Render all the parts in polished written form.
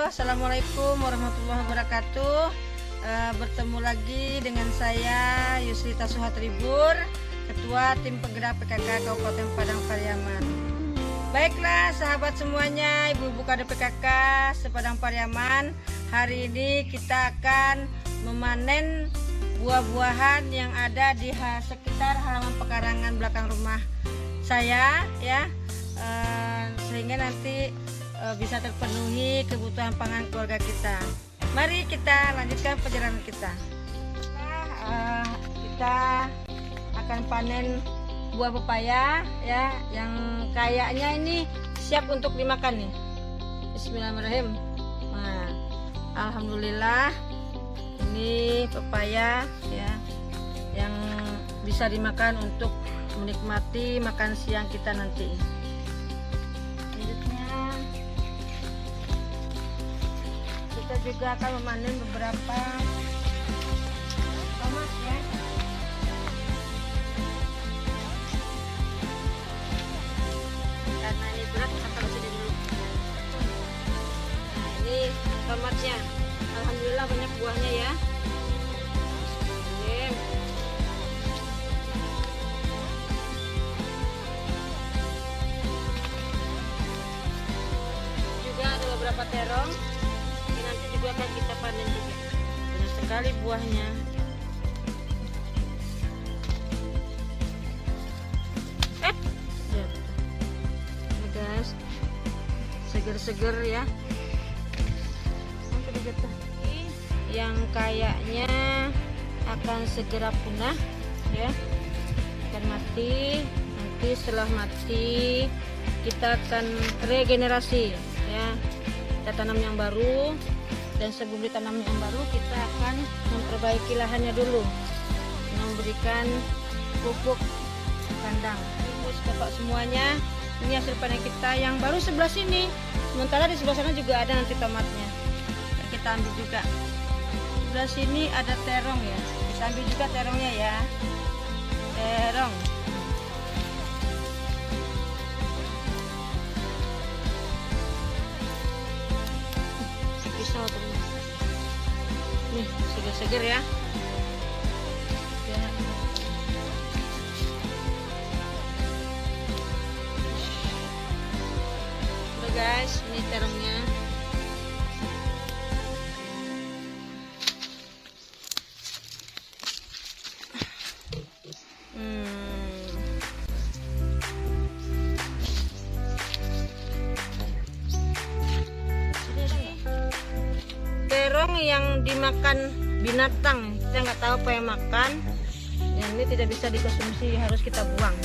Assalamualaikum warahmatullahi wabarakatuh. Bertemu lagi dengan saya Yusrita Suhatribur, Ketua Tim Penggerak PKK Kabupaten Padang Pariaman. Baiklah sahabat semuanya, ibu-ibu kader PKK sepadang Pariaman, hari ini kita akan memanen buah-buahan yang ada di sekitar halaman pekarangan belakang rumah saya ya, sehingga nanti bisa terpenuhi kebutuhan pangan keluarga kita. Mari kita lanjutkan perjalanan kita. Kita akan panen buah pepaya ya, yang kayaknya ini siap untuk dimakan nih. Bismillahirrahmanirrahim. Nah, alhamdulillah ini pepaya ya, yang bisa dimakan untuk menikmati makan siang kita nanti. Kita juga akan memanen beberapa tomat ya. Karena ini berat, kita taruh sini dulu. Nah, ini tomatnya. Alhamdulillah banyak buahnya ya. Juga ada beberapa terong. Akan kita panen juga, banyak sekali buahnya. Ini guys, seger-seger ya. Yang kayaknya akan segera punah ya, akan mati. Nanti setelah mati kita akan regenerasi ya, kita tanam yang baru. Dan sebelum ditanam yang baru, kita akan memperbaiki lahannya dulu, memberikan pupuk kandang. Ibu bapak semuanya, ini hasil panen kita yang baru sebelah sini. Sementara di sebelah sana juga ada nanti tomatnya. Dan kita ambil juga. Sebelah sini ada terong ya. Kita ambil juga terongnya ya. Terong. Nih seger-seger ya. Udah guys, ini terongnya. Terong yang dimakan binatang, kita nggak tahu apa yang makan, dan ini tidak bisa dikonsumsi, harus kita buang.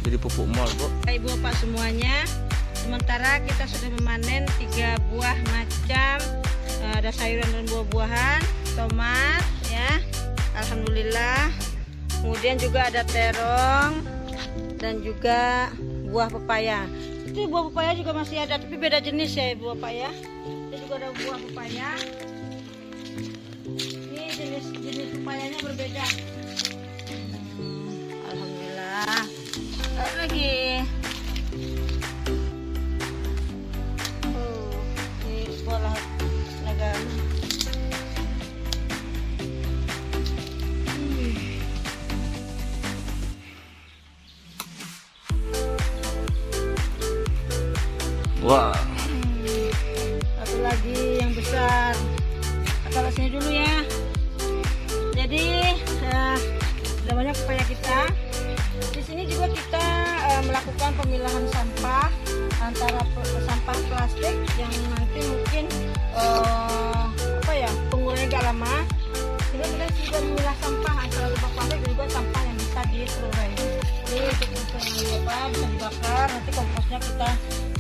Jadi pupuk mol, Bu. Ibu bapak semuanya, sementara kita sudah memanen 3 buah macam, ada sayuran dan buah-buahan, tomat ya, alhamdulillah. Kemudian juga ada terong dan juga buah pepaya. Itu buah pepaya juga masih ada, tapi beda jenis ya ibu bapak ya. Juga ada buah pepaya. Ini jenis pepayanya berbeda. Alhamdulillah. Lagi. Ini buah naga. Wah. Lagi yang besar, taruh sini dulu ya. Jadi sudah banyak pepaya kita. Di sini juga kita melakukan pemilahan sampah antara sampah plastik yang nanti mungkin penggunaannya agak lama. Sehingga kita juga memilah sampah antara limbah plastik dan juga sampah yang bisa diterurai. Ini untuk bisa dibakar. Nanti komposnya kita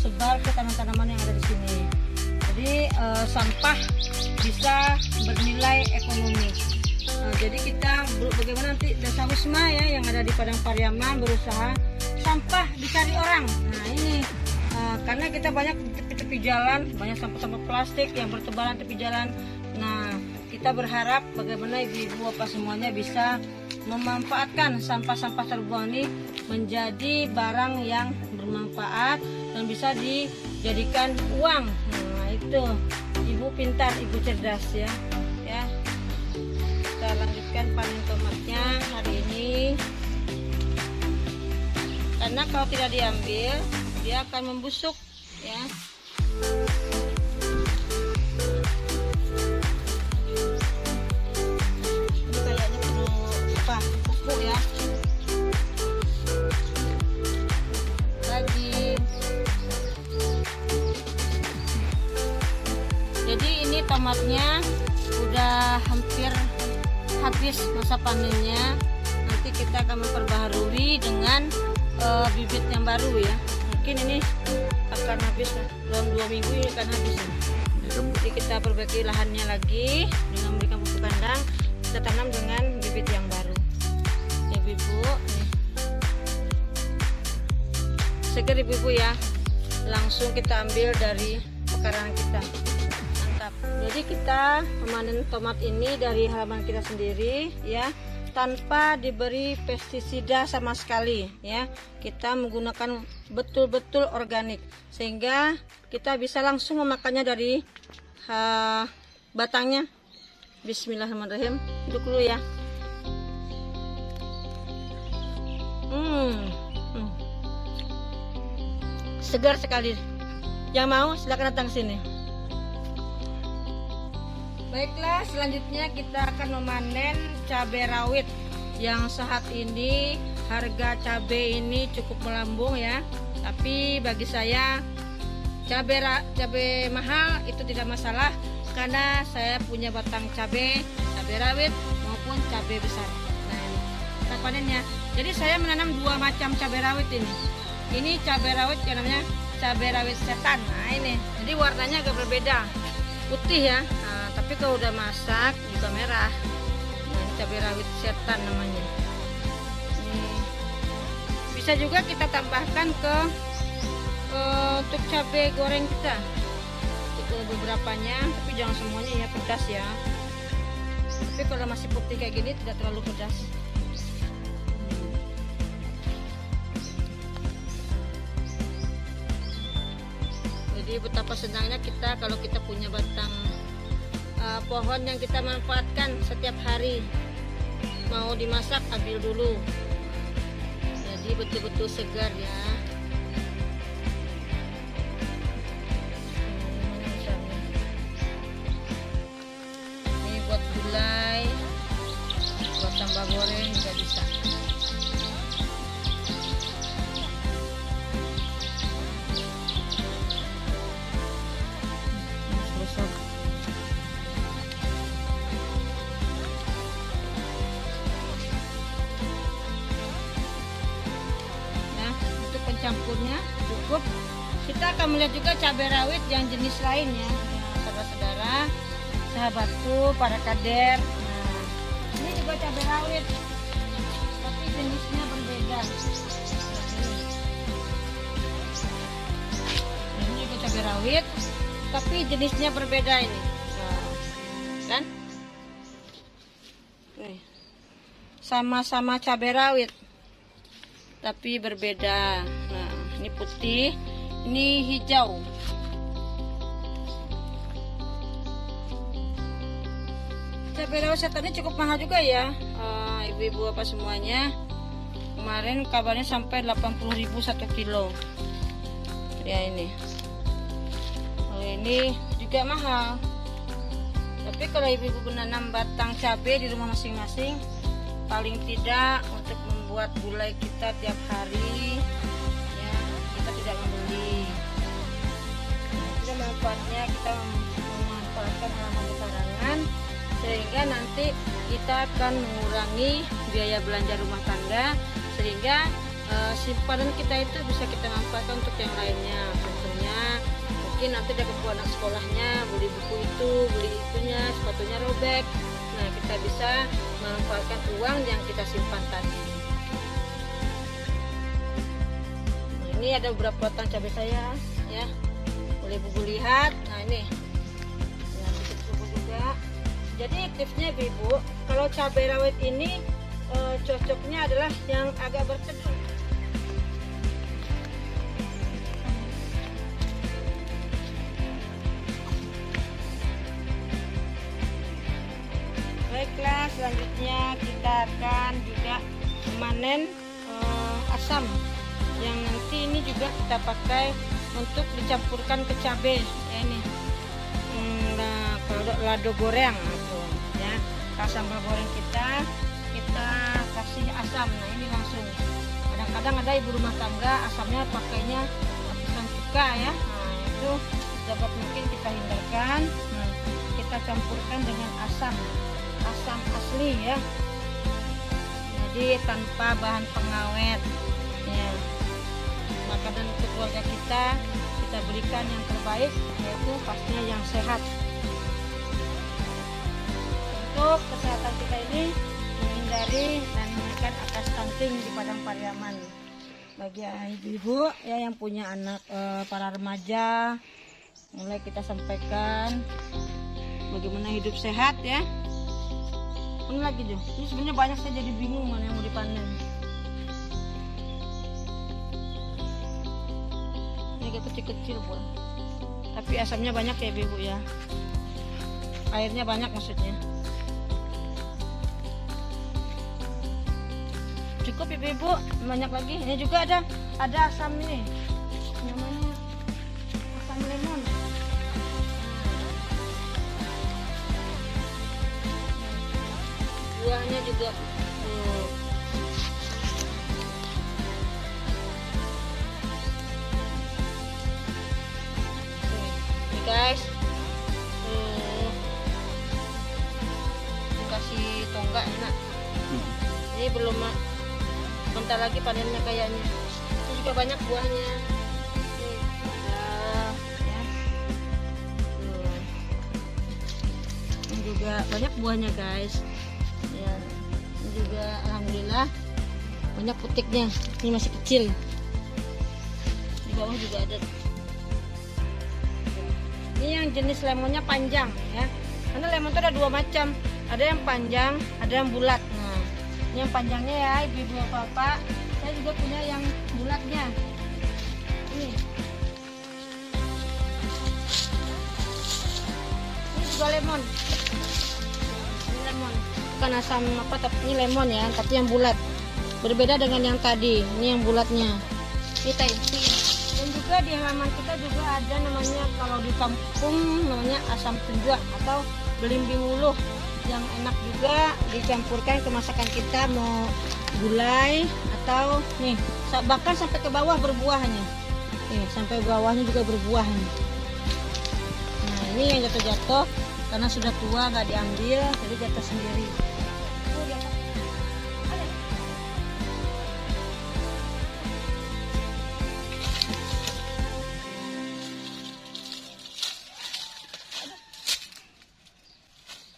sebar ke tanaman-tanaman yang ada di sini. Jadi sampah bisa bernilai ekonomi. Jadi kita bagaimana nanti Desa Wisma ya yang ada di Padang Pariaman berusaha sampah dicari orang. Nah ini karena kita banyak di tepi-tepi jalan, banyak sampah-sampah plastik yang bertebaran tepi jalan. Nah kita berharap bagaimana ibu-ibu bapak semuanya bisa memanfaatkan sampah-sampah terbuang ini menjadi barang yang bermanfaat dan bisa dijadikan uang. Nah itu Tuh, ibu pintar, ibu cerdas ya. Ya. Kita lanjutkan panen tomatnya hari ini. Karena kalau tidak diambil, dia akan membusuk ya. Ini kayaknya perlu pupuk ya. Lagi. Jadi ini tomatnya udah hampir habis masa panennya. Nanti kita akan memperbaharui dengan bibit yang baru ya. Mungkin ini akan habis dalam 2 minggu ini akan habis ya. Jadi kita perbaiki lahannya lagi dengan memberikan pupuk kandang. Kita tanam dengan bibit yang baru ya ibu. Nih. Segar ibu ya, langsung kita ambil dari pekarangan kita. Jadi kita memanen tomat ini dari halaman kita sendiri ya, tanpa diberi pestisida sama sekali ya. Kita menggunakan betul-betul organik sehingga kita bisa langsung memakannya dari batangnya. Bismillahirrahmanirrahim. Duduk dulu ya. Segar sekali. Yang mau silakan datang sini. Baiklah, selanjutnya kita akan memanen cabai rawit yang saat ini harga cabai ini cukup melambung ya. Tapi bagi saya cabai mahal itu tidak masalah karena saya punya batang cabai rawit maupun cabai besar. Nah, ini kita panennya. Jadi saya menanam 2 macam cabai rawit ini. Ini cabai rawit yang namanya cabai rawit setan. Nah, ini. Jadi warnanya agak berbeda. Putih ya. Nah, tapi kalau udah masak juga merah. Nah, ini cabai rawit setan namanya. Ini bisa juga kita tambahkan ke untuk cabai goreng kita. Itu beberapanya, tapi jangan semuanya ya, pedas ya. Tapi kalau masih putih kayak gini tidak terlalu pedas. Jadi betapa senangnya kita kalau kita punya batang pohon yang kita manfaatkan setiap hari. Mau dimasak ambil dulu. Jadi betul-betul segar ya. Ini buat gulai, buat tambah goreng juga bisa. Campurnya cukup. Kita akan melihat juga cabai rawit yang jenis lain ya, saudara-saudara, sahabatku, para kader. Nah, ini juga cabai rawit, tapi jenisnya berbeda. Ini juga cabai rawit, tapi jenisnya berbeda ini. Nah, kan? Nih, sama-sama cabai rawit, tapi berbeda. Nah, ini putih, ini hijau. Cabai rawit setan ini cukup mahal juga ya, ibu-ibu apa semuanya. Kemarin kabarnya sampai 80.000 1 kilo. Ya ini. Kalau ini juga mahal. Tapi kalau ibu-ibu menanam batang cabai di rumah masing-masing, paling tidak untuk membuat gulai kita tiap hari ya, kita tidak membeli. Kita manfaatnya, kita memanfaatkan halaman pekarangan sehingga nanti kita akan mengurangi biaya belanja rumah tangga, sehingga simpanan kita itu bisa kita manfaatkan untuk yang lainnya. Contohnya mungkin nanti ada keperluan anak sekolahnya, beli buku itu, beli itunya, sepatunya robek. Nah, kita bisa memanfaatkan uang yang kita simpan tadi. Nah, ini ada beberapa batang cabai saya ya, boleh ibu lihat. Nah, ini ya, bisa juga. Jadi tipsnya ibu, kalau cabai rawit ini cocoknya adalah yang agak berteduh. selanjutnya kita akan juga memanen asam yang nanti ini juga kita pakai untuk dicampurkan ke cabai ya ini. Nah, kalau lado goreng itu ya, sambal goreng kita kasih asam. Nah ini langsung, kadang-kadang ada ibu rumah tangga asamnya pakainya lapisan cuka ya. Nah itu dapat mungkin kita hindarkan. Nah, kita campurkan dengan asam asli ya, jadi tanpa bahan pengawet ya. Makanan untuk keluarga kita berikan yang terbaik, yaitu pastinya yang sehat. Untuk kesehatan kita ini menghindari dan menekan angka stunting di Padang Pariaman. Bagi ibu-ibu ya yang punya anak para remaja, mulai kita sampaikan bagaimana hidup sehat ya. Ini lagi Jo, ini sebenarnya banyak, saya jadi bingung mana yang mau dipanen. Ini kayak kecil-kecil pun, tapi asamnya banyak ya ibu ya, airnya banyak maksudnya. Cukup ibu-ibu, banyak lagi. Ini juga ada asam ini, namanya asam lemon. Buahnya juga ini guys, dikasih tonggak enak. Ini belum, bentar lagi panennya kayaknya. Ini juga banyak buahnya. Ini juga banyak buahnya guys. Ya, ini juga alhamdulillah banyak putiknya. Ini masih kecil. Di bawah juga ada. Ini yang jenis lemonnya panjang ya. Karena lemon itu ada dua macam. Ada yang panjang, ada yang bulat. Nah, ini yang panjangnya ya ibu-ibu bapak. Saya juga punya yang bulatnya. Ini juga lemon. Ini lemon. Bukan asam apa, tapi ini lemon ya, tapi yang bulat. Berbeda dengan yang tadi. Ini yang bulatnya. Kita isi. Dan juga di halaman kita juga ada namanya, kalau di kampung namanya asam tunjang atau belimbing uluh, yang enak juga dicampurkan ke masakan kita, mau gulai atau nih bahkan sampai ke bawah berbuahnya. Nih sampai bawahnya juga berbuah nih. Nah ini yang jatuh-jatuh karena sudah tua nggak diambil, jadi jatuh sendiri.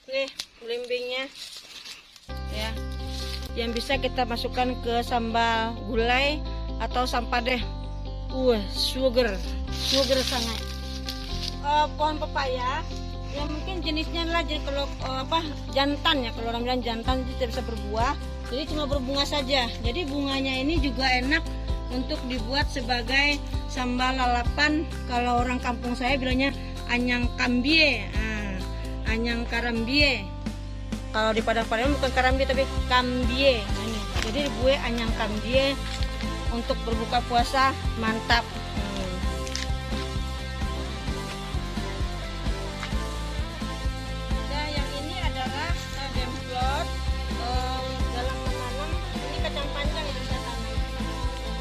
Nih belimbingnya ya, yang bisa kita masukkan ke sambal gulai atau sampah deh. Sugar sangat. Pohon pepaya yang mungkin jenisnya adalah kalau jantan ya, kalau orang bilang jantan itu tidak bisa berbuah, jadi cuma berbunga saja. Jadi bunganya ini juga enak untuk dibuat sebagai sambal lalapan. Kalau orang kampung saya bilangnya anyang kambie. Anyang karambie. Kalau di Padang Pariaman bukan karambie tapi kambie. Nah, ini. Jadi gue anyang kambie untuk berbuka puasa mantap. Nah, yang ini adalah demplot dalam menanam. Ini kacang panjang yang saya tanam.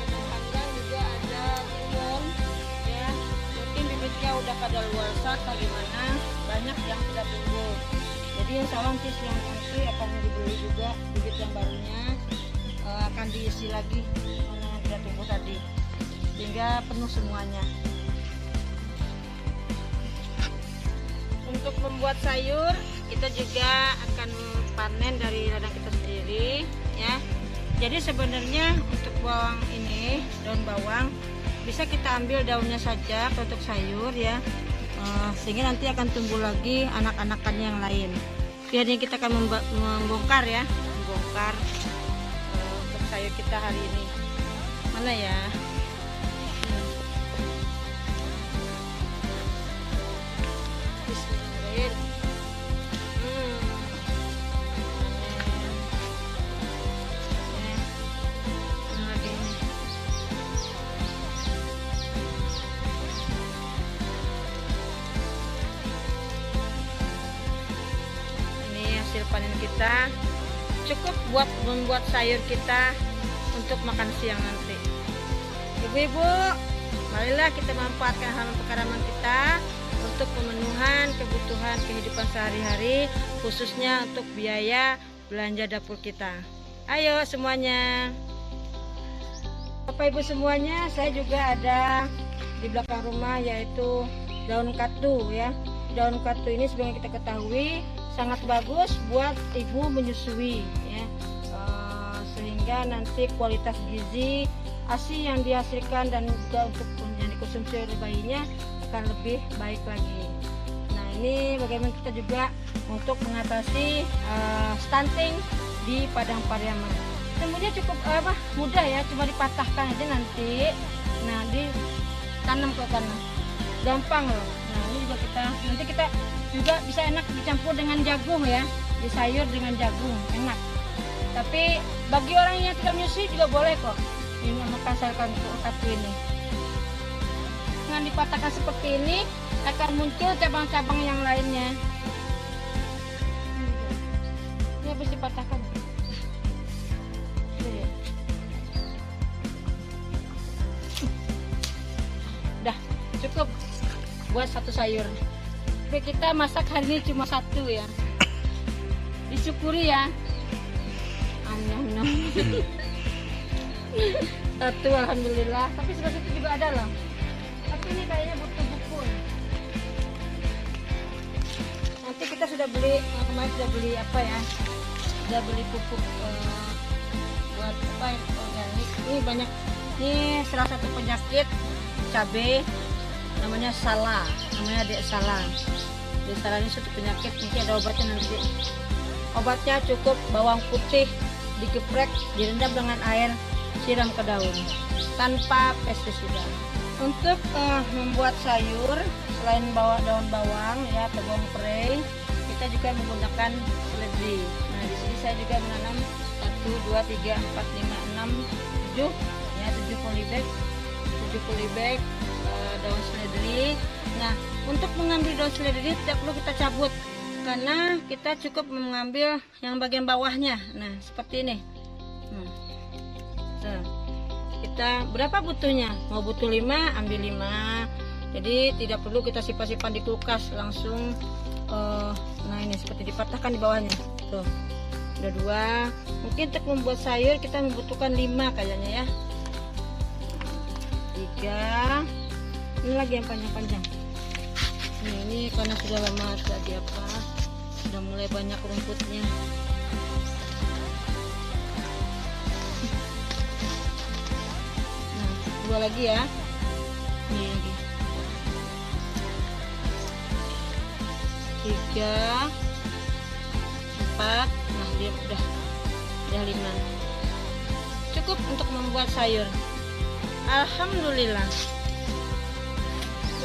Kacang panjang juga ada timun ya. Mungkin bibitnya udah kadaluarsa atau gimana, banyak yang tidak tumbuh. Jadi insya Allah yang nanti akan dibeli juga bibit yang barunya, akan diisi lagi mana yang tidak tumbuh tadi sehingga penuh semuanya. Untuk membuat sayur kita juga akan panen dari ladang kita sendiri ya. Jadi sebenarnya untuk bawang ini, daun bawang bisa kita ambil daunnya saja untuk sayur ya. Sehingga nanti akan tumbuh lagi anak-anakannya yang lain. Biarnya kita akan membongkar ya, membongkar untuk sayur kita hari ini. Mana ya? Bismillahirrahmanirrahim. panen kita cukup buat membuat sayur kita untuk makan siang nanti. Ibu-ibu, marilah kita manfaatkan halaman pekaraman kita untuk pemenuhan kebutuhan kehidupan sehari-hari, khususnya untuk biaya belanja dapur kita. Ayo semuanya. Bapak Ibu semuanya, saya juga ada di belakang rumah yaitu daun katu ya. Daun katu ini sebenarnya kita ketahui sangat bagus buat ibu menyusui ya. Sehingga nanti kualitas gizi ASI yang dihasilkan dan juga untuk yang dikonsumsi oleh bayinya akan lebih baik lagi. Nah, ini bagaimana kita juga untuk mengatasi stunting di Padang Pariaman. Semuanya cukup mudah ya, cuma dipatahkan aja nanti. Nah, ditanam ke tanah. Gampang loh. Nah, ini juga nanti kita juga bisa enak dicampur dengan jagung ya. Di sayur dengan jagung, enak. Tapi bagi orang yang tidak menyusui juga boleh kok. Ini memakan sayur katu ini. Dengan dipatahkan seperti ini akan muncul cabang-cabang yang lainnya. Ini habis dipatahkan. Udah cukup buat satu sayur. Tapi kita masak hari ini cuma satu ya. Disyukuri ya. Satu alhamdulillah. Tapi sebelah situ juga ada loh. Tapi ini kayaknya butuh bubur. Nanti kita sudah beli, kemarin sudah beli apa ya? Sudah beli pupuk buat apa organik. Ini banyak. Ini salah satu penyakit cabai namanya salah, namanya dek salah. Dek salah ini suatu penyakit, nanti ada obatnya nanti. Obatnya cukup bawang putih digeprek, direndam dengan air, siram ke daun tanpa pestisida. Untuk membuat sayur selain daun bawang ya atau bawang prei, kita juga menggunakan seledri. Nah, di sini saya juga menanam 1, 2, 3, 4, 5, 6, 7 ya, 7 polybag daun seledri. Nah, untuk mengambil daun seledri tidak perlu kita cabut karena kita cukup mengambil yang bagian bawahnya. Nah, seperti ini. Nah, kita berapa butuhnya? Mau butuh 5, ambil 5. Jadi tidak perlu kita simpan di kulkas langsung. Nah, ini seperti dipatahkan di bawahnya. Tuh, udah 2. Mungkin untuk membuat sayur kita membutuhkan 5 kayaknya ya. 3. Ini lagi yang panjang-panjang. Ini karena sudah lama jadi sudah mulai banyak rumputnya. Nah, 2 lagi ya. Ini lagi 3, 4. Nah, dia udah 5. Cukup untuk membuat sayur. Alhamdulillah.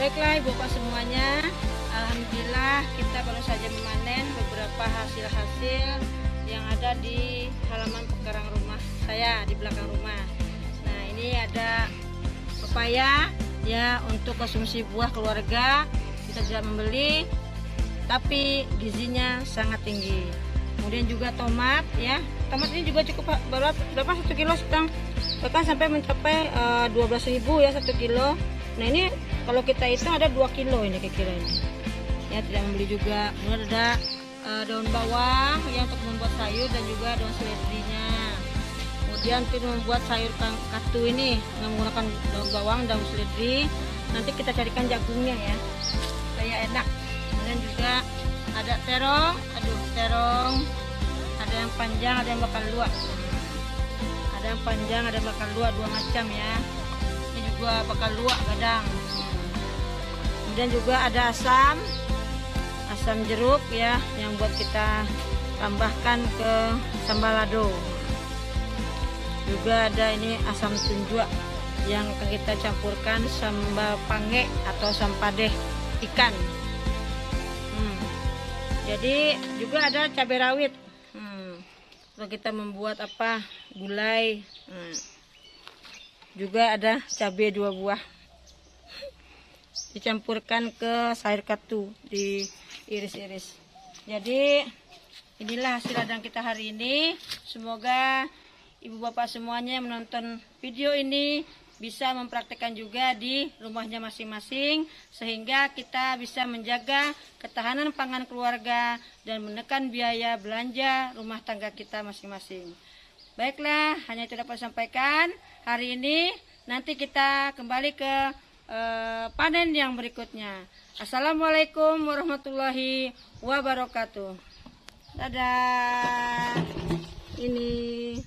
Baiklah ibu bapak semuanya, alhamdulillah kita baru saja memanen beberapa hasil-hasil yang ada di halaman pekarangan rumah saya di belakang rumah. Nah, ini ada pepaya ya, untuk konsumsi buah keluarga. Kita tidak membeli, tapi gizinya sangat tinggi. Kemudian juga tomat ya, tomat ini juga cukup berapa 1 kilo sedang bahkan sampai mencapai 12.000 ya 1 kilo. Nah, ini kalau kita hitung ada 2 kilo ini kira-kira ini ya, tidak membeli juga. Kemudian ada daun bawang ya untuk membuat sayur dan juga daun seledrinya. Kemudian untuk membuat sayur katu ini menggunakan daun bawang, daun seledri. Nanti kita carikan jagungnya ya supaya enak. Kemudian juga ada terong, terong ada yang panjang, ada yang bakal luak. Ada yang panjang, ada bakal luak, 2 macam ya. Ini juga bakal luak kadang. Kemudian juga ada asam jeruk ya, yang buat kita tambahkan ke sambal lado. Juga ada ini asam tunjuk yang kita campurkan sambal pange atau sampadeh ikan. Jadi juga ada cabai rawit. Kalau kita membuat gulai. Juga ada cabai 2 buah. Dicampurkan ke sayur katu, diiris-iris. Jadi inilah hasil ladang kita hari ini. Semoga ibu bapak semuanya yang menonton video ini bisa mempraktikkan juga di rumahnya masing-masing, sehingga kita bisa menjaga ketahanan pangan keluarga dan menekan biaya belanja rumah tangga kita masing-masing. Baiklah, hanya itu dapat sampaikan hari ini. Nanti kita kembali ke panen yang berikutnya. Assalamualaikum warahmatullahi wabarakatuh. Dadah. Ini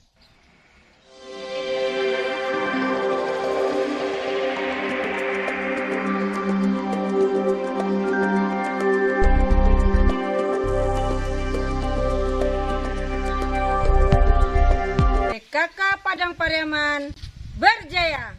PKK Padang Pariaman berjaya.